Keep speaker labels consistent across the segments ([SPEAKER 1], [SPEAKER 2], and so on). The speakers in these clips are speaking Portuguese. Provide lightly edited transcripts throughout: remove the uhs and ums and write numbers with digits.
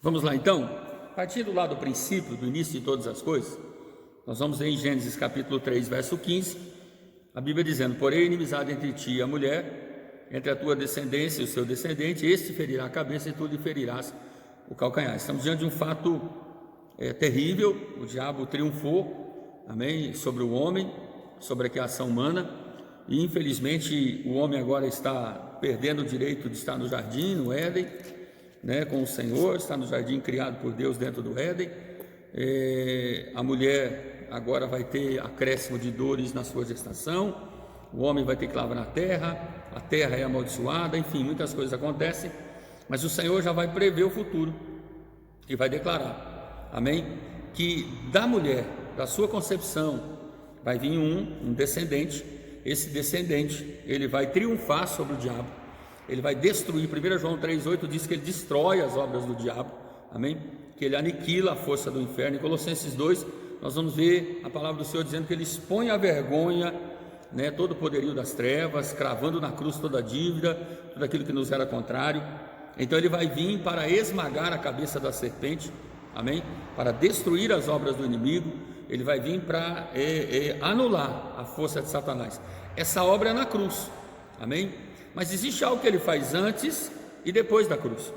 [SPEAKER 1] Vamos lá então, partindo lá do princípio, do início de todas as coisas, nós vamos ver em Gênesis capítulo 3, verso 15, a Bíblia dizendo: porém inimizade entre ti e a mulher, entre a tua descendência e o seu descendente, este ferirá a cabeça e tu lhe ferirás o calcanhar. Estamos diante de um fato terrível. O diabo triunfou, amém, sobre o homem, sobre a criação humana, e infelizmente o homem agora está perdendo o direito de estar no jardim, no Éden, com o Senhor, está no jardim criado por Deus dentro do Éden. A mulher agora vai ter acréscimo de dores na sua gestação, o homem vai ter que lavar na terra, a terra é amaldiçoada, enfim, muitas coisas acontecem, mas o Senhor já vai prever o futuro e vai declarar, amém, que da mulher, da sua concepção, vai vir um descendente. Esse descendente, ele vai triunfar sobre o diabo, ele vai destruir. 1 João 3,8 diz que ele destrói as obras do diabo, amém? Que ele aniquila a força do inferno. Em Colossenses 2, nós vamos ver a palavra do Senhor dizendo que ele expõe à vergonha, todo o poderio das trevas, cravando na cruz toda a dívida, tudo aquilo que nos era contrário. Então ele vai vir para esmagar a cabeça da serpente, amém? Para destruir as obras do inimigo. Ele vai vir para anular a força de Satanás. Essa obra é na cruz, amém? Mas existe algo que ele faz antes e depois da cruz,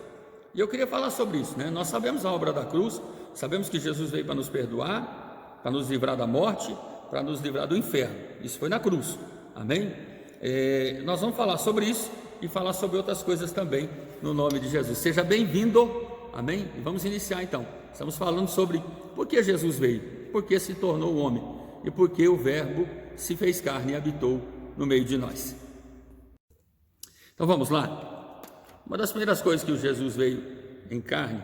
[SPEAKER 1] e eu queria falar sobre isso, Nós sabemos a obra da cruz, sabemos que Jesus veio para nos perdoar, para nos livrar da morte, para nos livrar do inferno. Isso foi na cruz, amém? Nós vamos falar sobre isso e falar sobre outras coisas também, no nome de Jesus. Seja bem-vindo, amém? E vamos iniciar então. Estamos falando sobre por que Jesus veio, por que se tornou homem e por que o Verbo se fez carne e habitou no meio de nós. Então vamos lá. Uma das primeiras coisas que o Jesus veio em carne,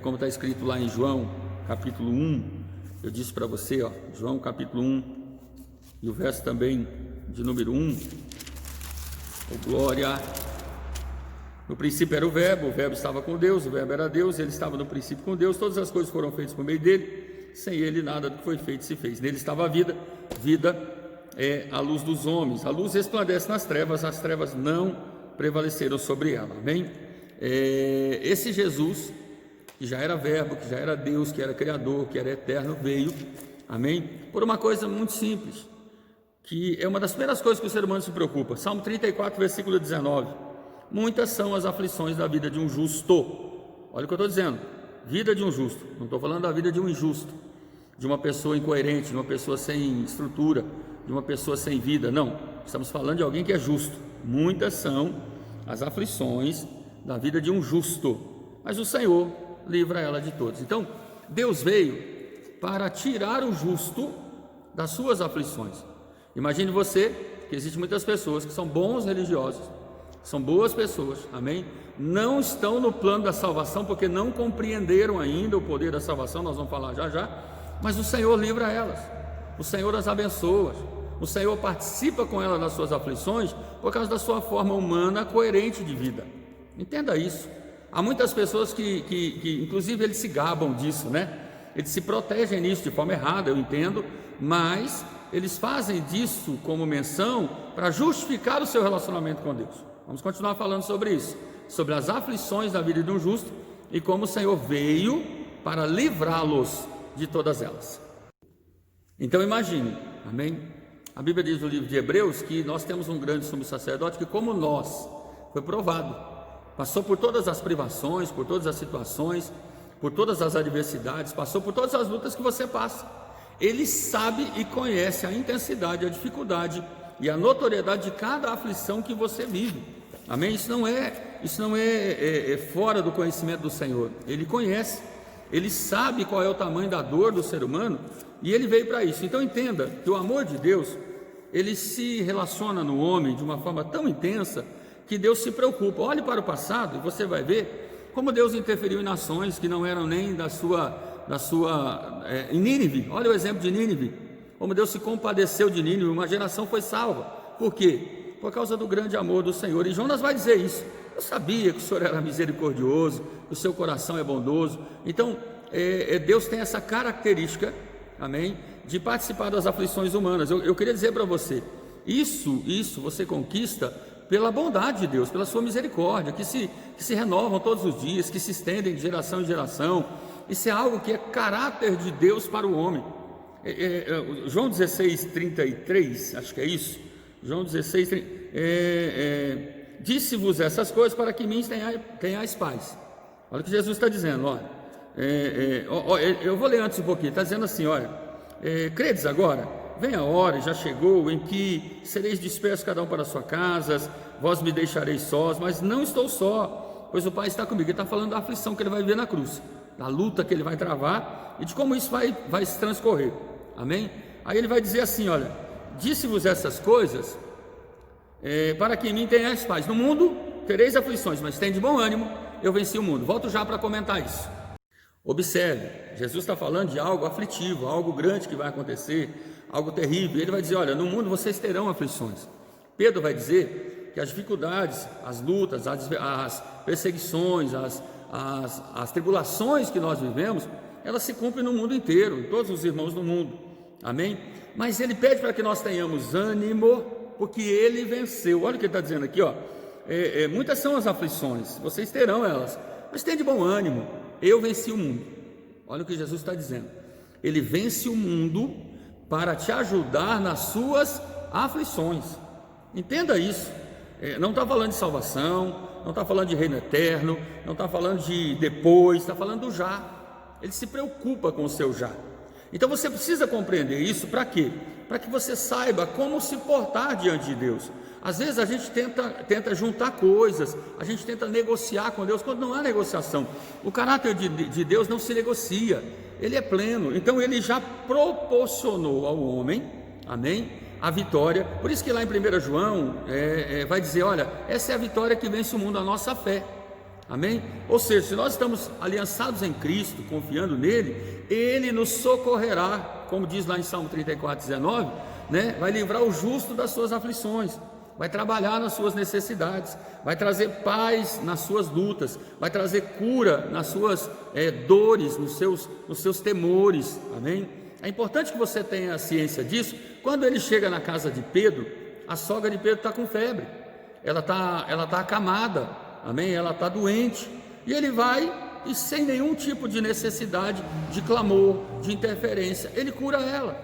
[SPEAKER 1] como está escrito lá em João capítulo 1, eu disse para você, João capítulo 1 e o verso também de número 1, glória. No princípio era o Verbo estava com Deus, o Verbo era Deus, ele estava no princípio com Deus, todas as coisas foram feitas por meio dele, sem ele nada do que foi feito se fez. Nele estava a vida, vida é a luz dos homens, a luz resplandece nas trevas, as trevas não prevaleceram sobre ela, amém? Esse Jesus, que já era Verbo, que já era Deus, que era Criador, que era eterno, veio, amém? Por uma coisa muito simples, que é uma das primeiras coisas que o ser humano se preocupa. Salmo 34, versículo 19: muitas são as aflições da vida de um justo. Olha o que eu estou dizendo, vida de um justo, não estou falando da vida de um injusto, de uma pessoa incoerente, de uma pessoa sem estrutura, de uma pessoa sem vida, não, estamos falando de alguém que é justo. Muitas são as aflições da vida de um justo, mas o Senhor livra ela de todos. Então Deus veio para tirar o justo das suas aflições. Imagine você que existem muitas pessoas que são bons religiosos, são boas pessoas, amém? Não estão no plano da salvação porque não compreenderam ainda o poder da salvação, nós vamos falar já já, mas o Senhor livra elas, o Senhor as abençoa, o Senhor participa com elas das suas aflições por causa da sua forma humana coerente de vida. Entenda isso. Há muitas pessoas que inclusive eles se gabam disso, Eles se protegem nisso de forma errada, eu entendo, mas eles fazem disso como menção para justificar o seu relacionamento com Deus. Vamos continuar falando sobre isso, sobre as aflições da vida de um justo e como o Senhor veio para livrá-los de todas elas. Então imagine, amém? A Bíblia diz no livro de Hebreus que nós temos um grande sumo sacerdote que, como nós, foi provado, passou por todas as privações, por todas as situações, por todas as adversidades, passou por todas as lutas que você passa. Ele sabe e conhece a intensidade, a dificuldade e a notoriedade de cada aflição que você vive, amém? Isso não é fora do conhecimento do Senhor. Ele conhece, ele sabe qual é o tamanho da dor do ser humano e ele veio para isso. Então entenda que o amor de Deus, ele se relaciona no homem de uma forma tão intensa que Deus se preocupa. Olhe para o passado e você vai ver como Deus interferiu em nações que não eram nem em Nínive. Olha o exemplo de Nínive, como Deus se compadeceu de Nínive, uma geração foi salva. Por quê? Por causa do grande amor do Senhor. E Jonas vai dizer isso: eu sabia que o Senhor era misericordioso, que o seu coração é bondoso. Então Deus tem essa característica, amém, de participar das aflições humanas. Eu queria dizer para você, isso você conquista pela bondade de Deus, pela sua misericórdia, que se renovam todos os dias, que se estendem de geração em geração. Isso é algo que é caráter de Deus para o homem. João 16:33, acho que é isso. João 16, disse-vos essas coisas para que em mim tenhais paz. Olha o que Jesus está dizendo, olha. Eu vou ler antes um pouquinho, está dizendo assim, olha, credes agora? Vem a hora, já chegou, em que sereis dispersos cada um para a sua casa, vós me deixareis sós, mas não estou só, pois o Pai está comigo. Ele está falando da aflição que ele vai viver na cruz, da luta que ele vai travar e de como isso vai se transcorrer, amém? Aí ele vai dizer assim, olha, disse-vos essas coisas para que em mim tenhais paz. No mundo tereis aflições, mas tem de bom ânimo, eu venci o mundo. Volto já para comentar isso. Observe, Jesus está falando de algo aflitivo, algo grande que vai acontecer, algo terrível. Ele vai dizer, olha, no mundo vocês terão aflições. Pedro vai dizer que as dificuldades, as lutas, as perseguições, as tribulações que nós vivemos, elas se cumprem no mundo inteiro, em todos os irmãos do mundo, amém? Mas ele pede para que nós tenhamos ânimo, porque ele venceu. Olha o que ele está dizendo aqui, ó. Muitas são as aflições, vocês terão elas, mas tem de bom ânimo, eu venci o mundo. Olha o que Jesus está dizendo, ele vence o mundo para te ajudar nas suas aflições. Entenda isso. Não está falando de salvação, não está falando de reino eterno, não está falando de depois, está falando do já. Ele se preocupa com o seu já. Então você precisa compreender isso. Para quê? Para que você saiba como se portar diante de Deus. Às vezes a gente tenta juntar coisas, a gente tenta negociar com Deus, quando não há negociação. O caráter de Deus não se negocia, ele é pleno. Então ele já proporcionou ao homem, amém, a vitória. Por isso que lá em 1 João vai dizer, olha, essa é a vitória que vence o mundo, a nossa fé, amém? Ou seja, se nós estamos aliançados em Cristo, confiando nele, ele nos socorrerá, como diz lá em Salmo 34:19, né? Vai livrar o justo das suas aflições, vai trabalhar nas suas necessidades, vai trazer paz nas suas lutas, vai trazer cura nas suas dores, nos seus temores, amém? É importante que você tenha ciência disso. Quando ele chega na casa de Pedro, a sogra de Pedro está com febre, ela está acamada, amém? Ela está doente, e ele vai e sem nenhum tipo de necessidade, de clamor, de interferência, ele cura ela,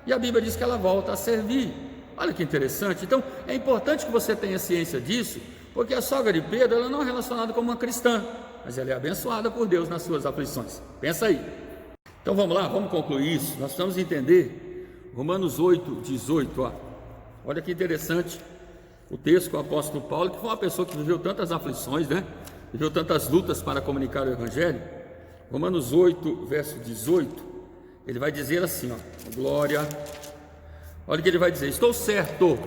[SPEAKER 1] e a Bíblia diz que ela volta a servir. Olha que interessante. Então é importante que você tenha ciência disso, porque a sogra de Pedro, ela não é relacionada como uma cristã, mas ela é abençoada por Deus nas suas aflições. Pensa aí. Então vamos lá, vamos concluir isso. Nós precisamos entender Romanos 8:18. Olha que interessante o texto com o apóstolo Paulo, que foi uma pessoa que viveu tantas aflições, né? Viveu tantas lutas para comunicar o Evangelho. Romanos 8:18, ele vai dizer assim, ó, glória. Olha o que ele vai dizer, estou certo,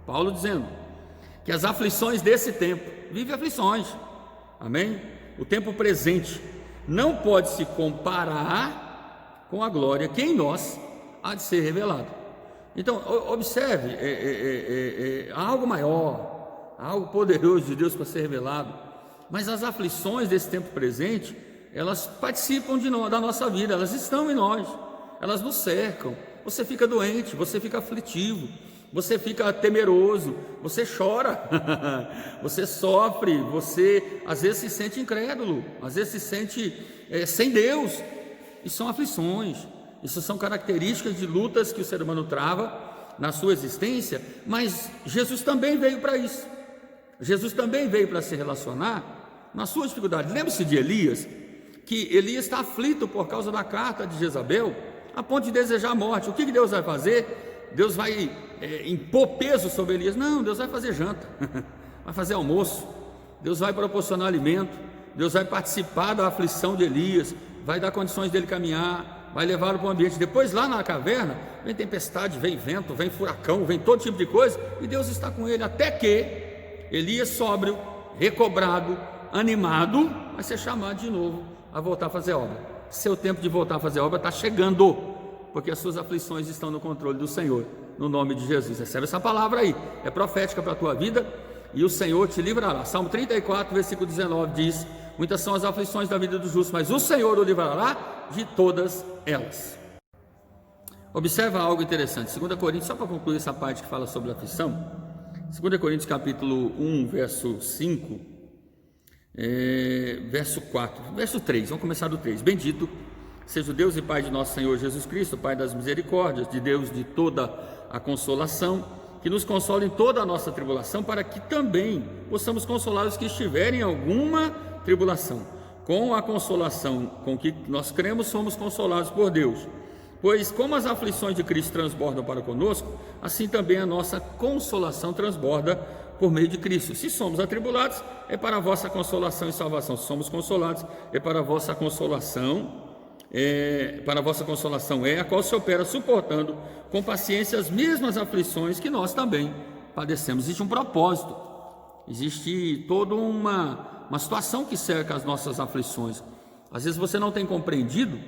[SPEAKER 1] Paulo dizendo, que as aflições desse tempo, vive aflições, amém? O tempo presente não pode se comparar com a glória que em nós há de ser revelado. Então observe, há algo maior, há algo poderoso de Deus para ser revelado, mas as aflições desse tempo presente, elas participam da nossa vida, elas estão em nós, elas nos cercam. Você fica doente, você fica aflitivo, você fica temeroso, você chora, você sofre, você às vezes se sente incrédulo, às vezes se sente sem Deus. Isso são aflições, isso são características de lutas que o ser humano trava na sua existência, mas Jesus também veio para isso. Jesus também veio para se relacionar nas suas dificuldades. Lembre-se de Elias, que Elias está aflito por causa da carta de Jezabel, a ponto de desejar a morte. O que Deus vai fazer? Deus vai impor peso sobre Elias? Não, Deus vai fazer janta, vai fazer almoço, Deus vai proporcionar alimento, Deus vai participar da aflição de Elias, vai dar condições dele caminhar, vai levá-lo para um ambiente. Depois lá na caverna, vem tempestade, vem vento, vem furacão, vem todo tipo de coisa, e Deus está com ele, até que Elias, sóbrio, recobrado, animado, vai ser chamado de novo a voltar a fazer obra. Seu tempo de voltar a fazer obra está chegando, porque as suas aflições estão no controle do Senhor, no nome de Jesus. Recebe essa palavra aí, é profética para a tua vida, e o Senhor te livrará. Salmo 34, versículo 19 diz, muitas são as aflições da vida dos justos, mas o Senhor o livrará de todas elas. Observa algo interessante, 2 Coríntios, só para concluir essa parte que fala sobre a aflição, 2 Coríntios capítulo 1, verso 5, verso 4, verso 3, vamos começar do 3. Bendito seja o Deus e Pai de nosso Senhor Jesus Cristo, Pai das misericórdias, de Deus de toda a consolação, que nos consola em toda a nossa tribulação, para que também possamos consolar os que estiverem em alguma tribulação. Com a consolação com que nós cremos, somos consolados por Deus. Pois como as aflições de Cristo transbordam para conosco, assim também a nossa consolação transborda por meio de Cristo. Se somos atribulados, é para a vossa consolação e salvação. Se somos consolados, é para a vossa consolação, a qual se opera suportando com paciência as mesmas aflições que nós também padecemos. Existe um propósito, existe toda uma situação que cerca as nossas aflições. Às vezes você não tem compreendido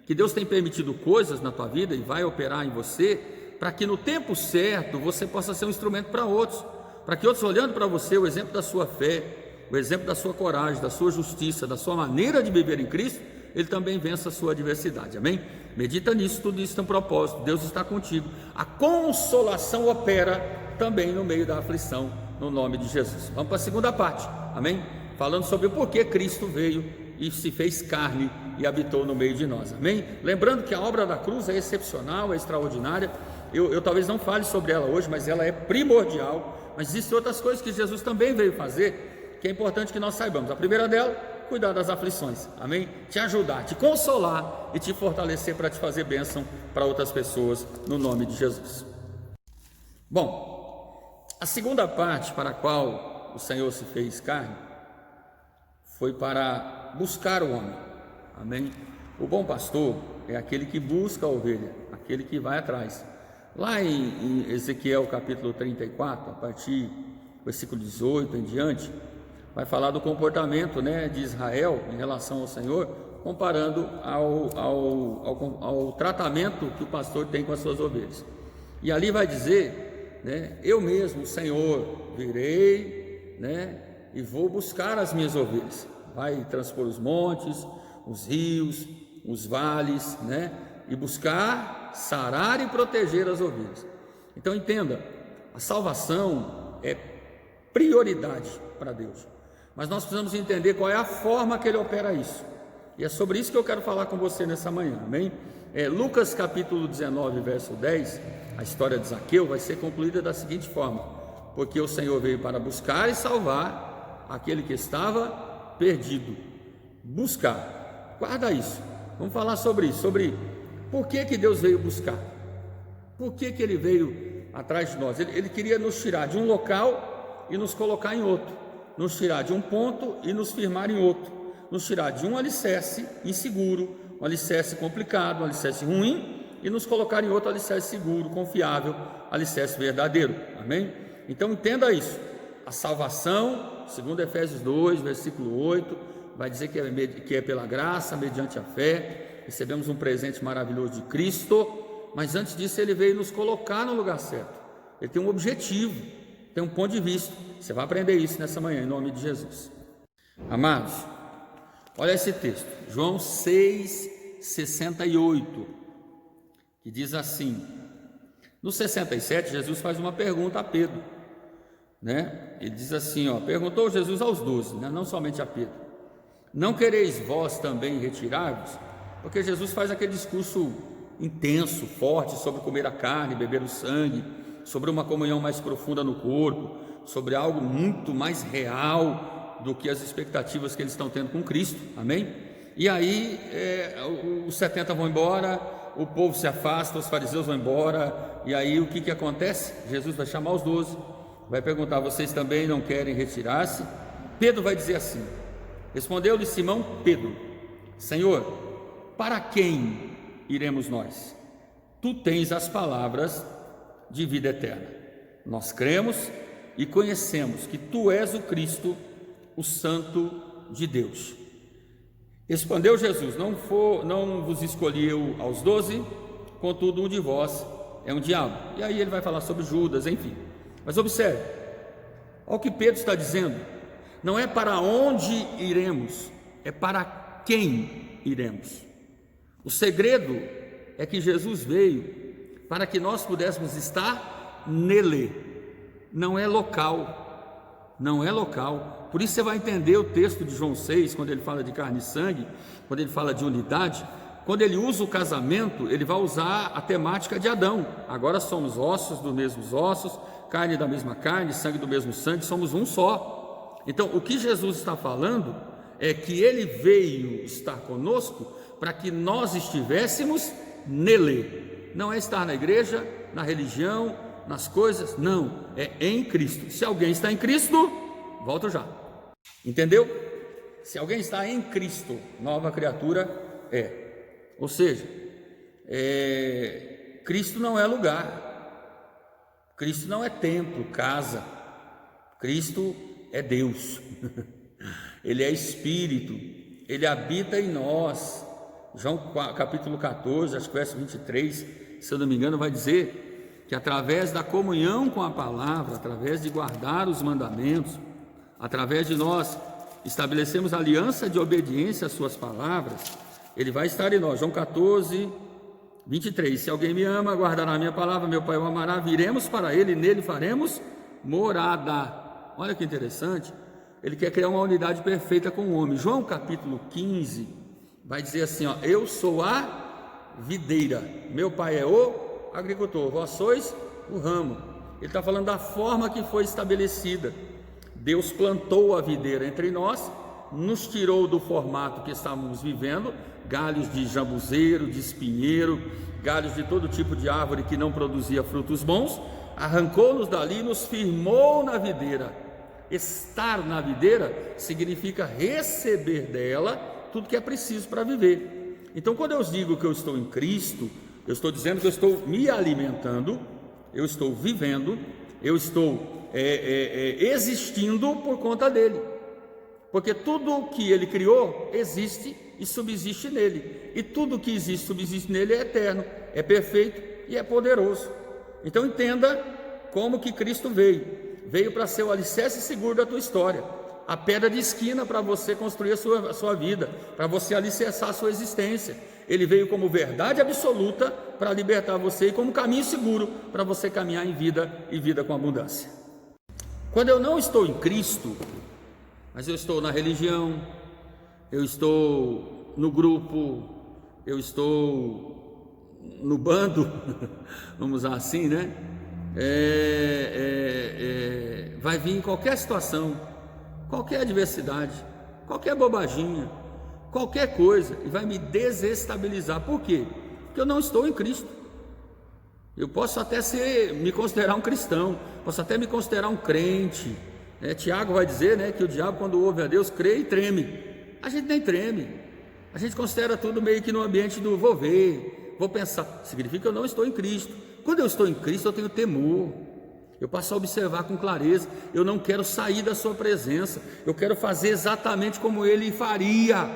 [SPEAKER 1] que Deus tem permitido coisas na tua vida e vai operar em você, para que no tempo certo você possa ser um instrumento para outros, para que outros, olhando para você, o exemplo da sua fé, o exemplo da sua coragem, da sua justiça, da sua maneira de viver em Cristo, ele também vença a sua adversidade, amém? Medita nisso, tudo isso tem um propósito, Deus está contigo. A consolação opera também no meio da aflição, no nome de Jesus. Vamos para a segunda parte, amém? Falando sobre o porquê Cristo veio e se fez carne e habitou no meio de nós, amém? Lembrando que a obra da cruz é excepcional, é extraordinária. Eu talvez não fale sobre ela hoje, mas ela é primordial. Mas existem outras coisas que Jesus também veio fazer, que é importante que nós saibamos. A primeira dela, cuidar das aflições, amém? Te ajudar, te consolar e te fortalecer para te fazer bênção para outras pessoas, no nome de Jesus. Bom, a segunda parte para a qual o Senhor se fez carne foi para buscar o homem, amém? O bom pastor é aquele que busca a ovelha, aquele que vai atrás. Lá em Ezequiel capítulo 34, a partir do versículo 18 em diante, vai falar do comportamento, de Israel em relação ao Senhor, comparando ao tratamento que o pastor tem com as suas ovelhas. E ali vai dizer, eu mesmo, o Senhor, virei, e vou buscar as minhas ovelhas. Vai transpor os montes, os rios, os vales, e buscar, sarar e proteger as ovelhas. Então entenda, a salvação é prioridade para Deus, mas nós precisamos entender qual é a forma que Ele opera isso, e é sobre isso que eu quero falar com você nessa manhã, amém? Lucas capítulo 19, verso 10, a história de Zaqueu vai ser concluída da seguinte forma: porque o Senhor veio para buscar e salvar aquele que estava perdido. Buscar, guarda isso, vamos falar sobre isso, sobre por que Deus veio buscar, por que Ele veio atrás de nós. Ele queria nos tirar de um local e nos colocar em outro, nos tirar de um ponto e nos firmar em outro, nos tirar de um alicerce inseguro, um alicerce complicado, um alicerce ruim, e nos colocar em outro alicerce seguro, confiável, alicerce verdadeiro, amém? Então entenda isso, a salvação, segundo Efésios 2, versículo 8, vai dizer que é pela graça, mediante a fé, recebemos um presente maravilhoso de Cristo, mas antes disso Ele veio nos colocar no lugar certo. Ele tem um objetivo, tem um ponto de vista. Você vai aprender isso nessa manhã, em nome de Jesus. Amados, olha esse texto, João 6,68, que diz assim: no 67, Jesus faz uma pergunta a Pedro, Ele diz assim, perguntou Jesus aos 12, não somente a Pedro: não quereis vós também retirar-vos? Porque Jesus faz aquele discurso intenso, forte, sobre comer a carne, beber o sangue, sobre uma comunhão mais profunda no corpo, sobre algo muito mais real do que as expectativas que eles estão tendo com Cristo, amém? E aí os 70 vão embora, o povo se afasta, os fariseus vão embora, e aí o que acontece? Jesus vai chamar os 12, vai perguntar: vocês também não querem retirar-se? Pedro vai dizer assim, respondeu-lhe Simão Pedro: Senhor, para quem iremos nós? Tu tens as palavras de vida eterna. Nós cremos e conhecemos que Tu és o Cristo, o Santo de Deus. Respondeu Jesus: não vos escolheu aos 12, contudo um de vós é um diabo. E aí ele vai falar sobre Judas, enfim. Mas observe, olha o que Pedro está dizendo: não é para onde iremos, é para quem iremos. O segredo é que Jesus veio para que nós pudéssemos estar nele, não é local, não é local. Por isso você vai entender o texto de João 6, quando ele fala de carne e sangue, quando ele fala de unidade. Quando ele usa o casamento, ele vai usar a temática de Adão. Agora somos ossos dos mesmos ossos, carne da mesma carne, sangue do mesmo sangue, somos um só. Então, o que Jesus está falando é que ele veio estar conosco para que nós estivéssemos nele. Não é estar na igreja, na religião, nas coisas, não, é em Cristo. Se alguém está em Cristo, volto já. Entendeu? Se alguém está em Cristo, nova criatura é. Ou seja, Cristo não é lugar, Cristo não é templo, casa, Cristo é Deus, Ele é Espírito, Ele habita em nós. João capítulo 14, acho que verso 23, se eu não me engano, vai dizer que através da comunhão com a palavra, através de guardar os mandamentos, através de nós estabelecemos aliança de obediência às suas palavras, Ele vai estar em nós. João 14, 23, se alguém me ama, guardará a minha palavra, meu Pai o amará, viremos para Ele e nele faremos morada. Olha que interessante, Ele quer criar uma unidade perfeita com o homem. João capítulo 15, vai dizer assim, ó, eu sou a videira, meu Pai é o agricultor, vós sois o ramo. Ele está falando da forma que foi estabelecida. Deus plantou a videira entre nós, nos tirou do formato que estávamos vivendo, galhos de jambuzeiro, de espinheiro, galhos de todo tipo de árvore que não produzia frutos bons, arrancou-nos dali e nos firmou na videira. Estar na videira significa receber dela tudo que é preciso para viver. Então, quando eu digo que eu estou em Cristo, eu estou dizendo que eu estou me alimentando, eu estou vivendo, eu estou existindo por conta dele. Porque tudo que ele criou existe e subsiste nele. E tudo que existe e subsiste nele é eterno, é perfeito e é poderoso. Então entenda como que Cristo veio. Veio para ser o alicerce seguro da tua história, a pedra de esquina para você construir a sua vida, para você alicerçar a sua existência. Ele veio como verdade absoluta para libertar você e como caminho seguro para você caminhar em vida e vida com abundância. Quando eu não estou em Cristo, mas eu estou na religião, eu estou no grupo, eu estou no bando, vamos usar assim, né? Vai vir em qualquer situação, qualquer adversidade, qualquer bobaginha, qualquer coisa, e vai me desestabilizar. Por quê? Porque eu não estou em Cristo. Eu posso até me considerar um cristão, posso até me considerar um crente. Tiago vai dizer, né, que o diabo, quando ouve a Deus, crê e treme. A gente nem treme, a gente considera tudo meio que no ambiente do vou ver, vou pensar. Significa que eu não estou em Cristo. Quando eu estou em Cristo, eu tenho temor, eu passo a observar com clareza. Eu não quero sair da sua presença, eu quero fazer exatamente como Ele faria,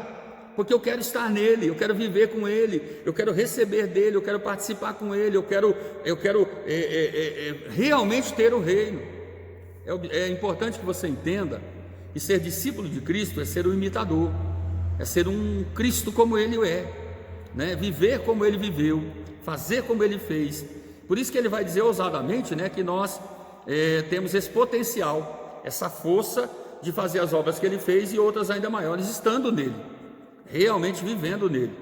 [SPEAKER 1] porque eu quero estar nele, eu quero viver com Ele, eu quero receber dele, eu quero participar com Ele, eu quero realmente ter o reino. É importante que você entenda que ser discípulo de Cristo é ser um imitador, é ser um Cristo como Ele é, né? Viver como Ele viveu, fazer como Ele fez. Por isso que Ele vai dizer ousadamente, né, que nós temos esse potencial, essa força de fazer as obras que Ele fez e outras ainda maiores, estando nele, realmente vivendo nele.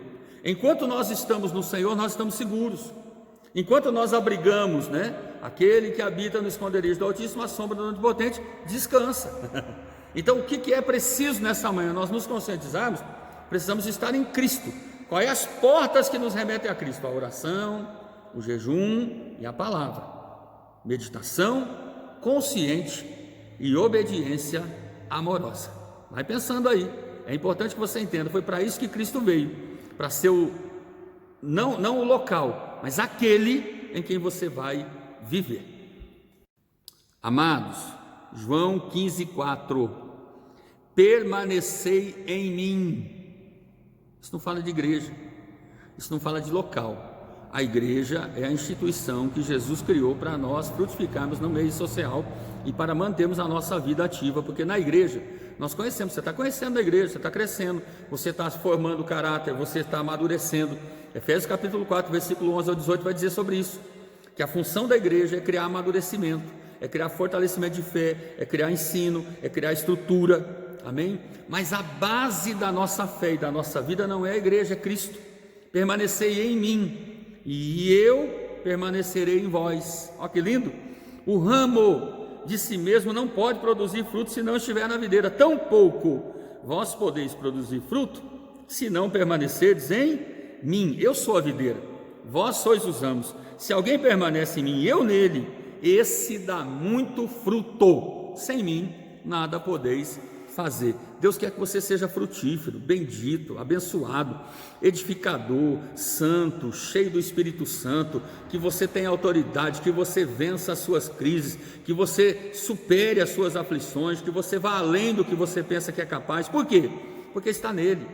[SPEAKER 1] Enquanto nós estamos no Senhor, nós estamos seguros. Enquanto nós abrigamos, né, aquele que habita no esconderijo do Altíssimo, a sombra do Onipotente, descansa. Então, o que é preciso nessa manhã? Nós nos conscientizarmos, precisamos estar em Cristo. Quais as portas que nos remetem a Cristo? A oração, o jejum e a palavra. Meditação consciente e obediência amorosa. Vai pensando aí. É importante que você entenda, foi para isso que Cristo veio, para ser não o local, mas aquele em quem você vai viver. Amados, João 15,4: permanecei em mim. Isso não fala de igreja, isso não fala de local. A igreja é a instituição que Jesus criou para nós frutificarmos no meio social e para mantermos a nossa vida ativa, porque na igreja nós conhecemos, você está conhecendo a igreja, você está crescendo, você está formando caráter, você está amadurecendo. Efésios capítulo 4, versículo 11 ao 18 vai dizer sobre isso, que a função da igreja é criar amadurecimento, é criar fortalecimento de fé, é criar ensino, é criar estrutura, amém? Mas a base da nossa fé e da nossa vida não é a igreja, é Cristo. Permanecei em mim e eu permanecerei em vós. Olha que lindo! O ramo de si mesmo não pode produzir fruto se não estiver na videira, tampouco vós podeis produzir fruto se não permanecerdes em mim. Eu sou a videira, vós sois os ramos. Se alguém permanece em mim e eu nele, esse dá muito fruto. Sem mim nada podeis fazer. Deus quer que você seja frutífero, bendito, abençoado, edificador, santo, cheio do Espírito Santo, que você tenha autoridade, que você vença as suas crises, que você supere as suas aflições, que você vá além do que você pensa que é capaz. Por quê? Porque está nele,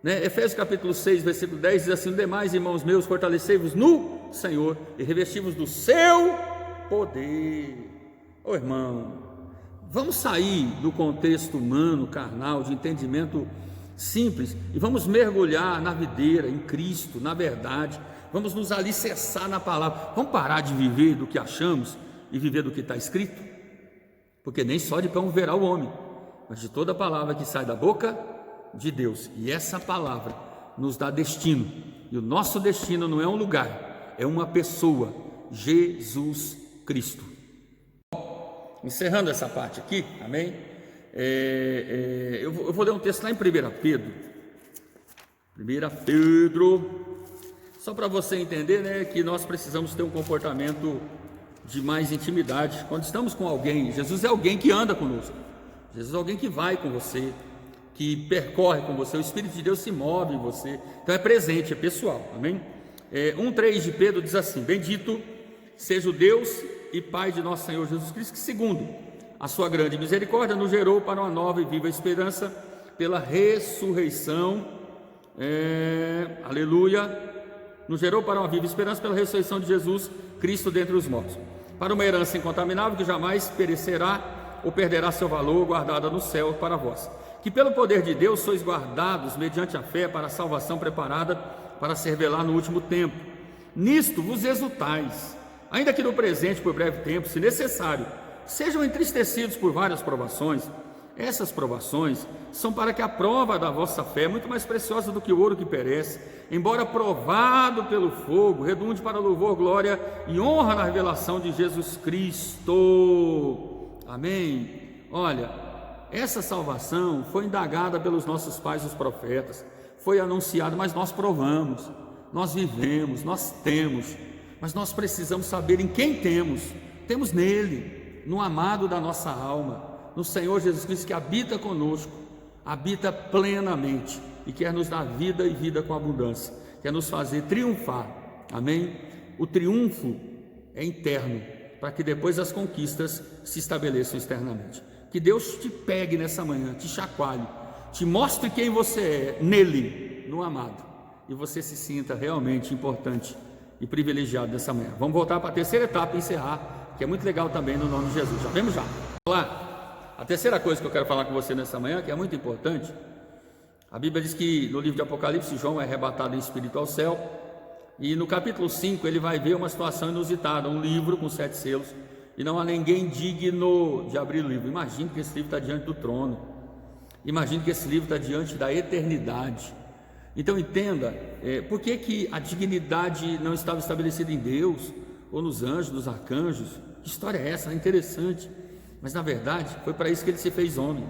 [SPEAKER 1] né? Efésios capítulo 6, versículo 10 diz assim: demais, irmãos meus, fortalecei-vos no Senhor e revesti-vos do seu poder. Ô irmão, vamos sair do contexto humano, carnal, de entendimento simples e vamos mergulhar na videira, em Cristo, na verdade. Vamos nos alicerçar na palavra. Vamos parar de viver do que achamos e viver do que está escrito, porque nem só de pão viverá o homem, mas de toda palavra que sai da boca de Deus. E essa palavra nos dá destino, e o nosso destino não é um lugar, é uma pessoa, Jesus Cristo. Encerrando essa parte aqui, amém? Eu vou ler um texto lá em 1 Pedro, só para você entender, né, que nós precisamos ter um comportamento de mais intimidade. Quando estamos com alguém, Jesus é alguém que anda conosco, Jesus é alguém que vai com você, que percorre com você, o Espírito de Deus se move em você, então é presente, é pessoal, amém? 1,3 de Pedro diz assim: bendito seja o Deus e Pai de nosso Senhor Jesus Cristo, que segundo a sua grande misericórdia nos gerou para uma nova e viva esperança pela ressurreição, aleluia, nos gerou para uma viva esperança pela ressurreição de Jesus Cristo dentre os mortos, para uma herança incontaminável que jamais perecerá ou perderá seu valor, guardada no céu para vós, que pelo poder de Deus sois guardados mediante a fé para a salvação preparada para se revelar no último tempo. Nisto vos exultais, ainda que no presente por breve tempo, se necessário, sejam entristecidos por várias provações. Essas provações são para que a prova da vossa fé, muito mais preciosa do que o ouro que perece, embora provado pelo fogo, redunde para louvor, glória e honra na revelação de Jesus Cristo. Amém? Olha, essa salvação foi indagada pelos nossos pais, os profetas, foi anunciada, mas nós provamos, nós vivemos, nós temos, mas nós precisamos saber em quem temos nele, no amado da nossa alma, no Senhor Jesus Cristo, que habita conosco, habita plenamente e quer nos dar vida e vida com abundância, quer nos fazer triunfar, amém? O triunfo é interno, para que depois as conquistas se estabeleçam externamente. Que Deus te pegue nessa manhã, te chacoalhe, te mostre quem você é nele, no amado, e você se sinta realmente importante e privilegiado nessa manhã. Vamos voltar para a terceira etapa e encerrar, que é muito legal também, no nome de Jesus. Já vemos já. Vamos lá. A terceira coisa que eu quero falar com você nessa manhã, que é muito importante, a Bíblia diz que no livro de Apocalipse, João é arrebatado em espírito ao céu, e no capítulo 5 ele vai ver uma situação inusitada, um livro com 7 selos, e não há ninguém digno de abrir o livro. Imagine que esse livro está diante do trono, imagine que esse livro está diante da eternidade. Então entenda, por que a dignidade não estava estabelecida em Deus, ou nos anjos, nos arcanjos? Que história é essa? É interessante, mas na verdade foi para isso que ele se fez homem,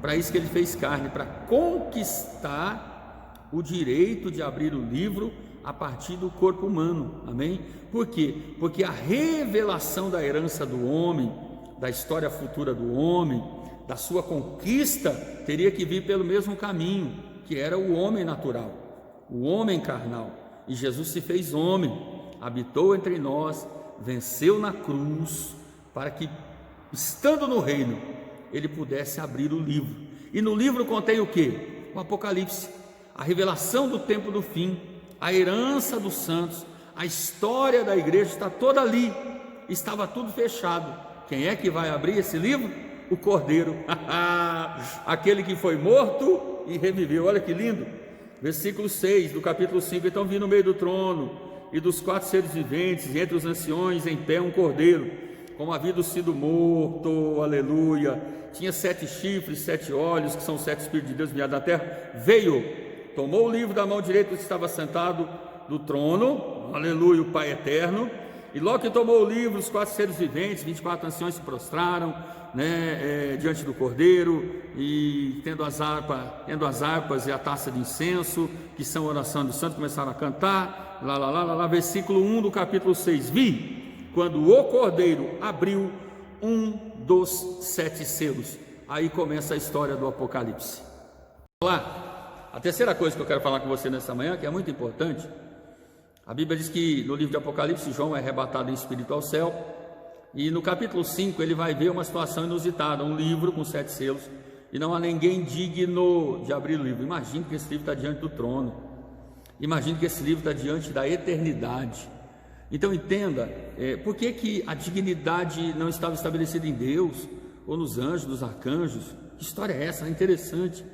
[SPEAKER 1] para isso que ele fez carne, para conquistar o direito de abrir o livro a partir do corpo humano, amém? Por quê? Porque a revelação da herança do homem, da história futura do homem, da sua conquista, teria que vir pelo mesmo caminho, que era o homem natural, o homem carnal, e Jesus se fez homem, habitou entre nós, venceu na cruz, para que, estando no reino, ele pudesse abrir o livro, e no livro contém o quê? O Apocalipse, a revelação do tempo do fim, a herança dos santos, a história da igreja está toda ali, estava tudo fechado. Quem é que vai abrir esse livro? O Cordeiro, aquele que foi morto e reviveu. Olha que lindo, versículo 6 do capítulo 5, então vi no meio do trono e dos 4 seres viventes, e entre os anciões em pé um cordeiro, como havia sido morto, aleluia, tinha 7 chifres, 7 olhos, que são os 7 Espíritos de Deus enviados da terra, veio, tomou o livro da mão direita que estava sentado do trono, aleluia, o Pai eterno, e logo que tomou o livro, os 4 seres viventes, 24 anciões se prostraram, diante do Cordeiro, e tendo as harpas e a taça de incenso, que são a oração dos santos, começaram a cantar, versículo 1 do capítulo 6, vi, quando o Cordeiro abriu um dos 7 selos, aí começa a história do Apocalipse. Lá, a terceira coisa que eu quero falar com você nessa manhã, que é muito importante, a Bíblia diz que no livro de Apocalipse, João é arrebatado em espírito ao céu, e no capítulo 5 ele vai ver uma situação inusitada, um livro com 7 selos, e não há ninguém digno de abrir o livro. Imagine que esse livro está diante do trono, imagine que esse livro está diante da eternidade. Então entenda, por que a dignidade não estava estabelecida em Deus, ou nos anjos, nos arcanjos? Que história é essa? É interessante,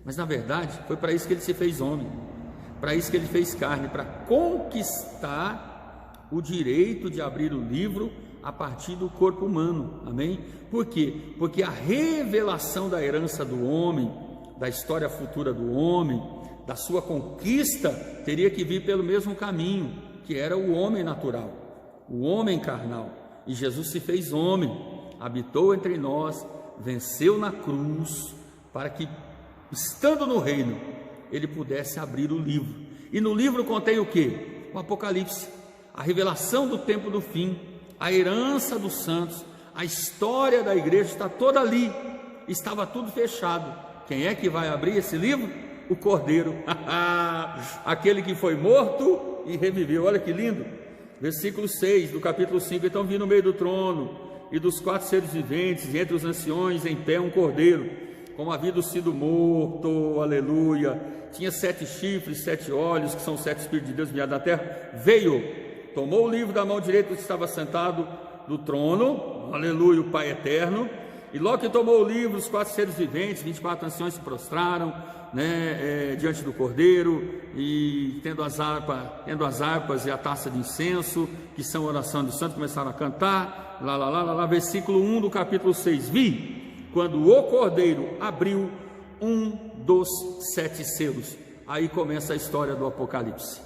[SPEAKER 1] mas na verdade foi para isso que ele se fez homem, para isso que ele fez carne, para conquistar o direito de abrir o livro a partir do corpo humano, amém? Por quê? Porque a revelação da herança do homem, da história futura do homem, da sua conquista, teria que vir pelo mesmo caminho, que era o homem natural, o homem carnal, e Jesus se fez homem, habitou entre nós, venceu na cruz, para que, estando no reino, ele pudesse abrir o livro. E no livro contém o que? O Apocalipse, a revelação do tempo do fim, a herança dos santos, a história da igreja está toda ali, estava tudo fechado. Quem é que vai abrir esse livro? O Cordeiro, aquele que foi morto e reviveu. Olha que lindo, versículo 6 do capítulo 5, então vi no meio do trono e dos 4 seres viventes, e entre os anciões em pé um Cordeiro, como havia sido morto, aleluia, tinha 7 chifres, 7 olhos, que são os 7 Espíritos de Deus enviados da terra, veio, tomou o livro da mão direita que estava sentado do trono, aleluia, o Pai eterno, e logo que tomou o livro, os 4 seres viventes, 24 anciões se prostraram, diante do Cordeiro, e tendo as harpas e a taça de incenso, que são a oração dos santos, começaram a cantar, versículo 1 do capítulo 6, vi, quando o Cordeiro abriu um dos 7 selos, aí começa a história do Apocalipse.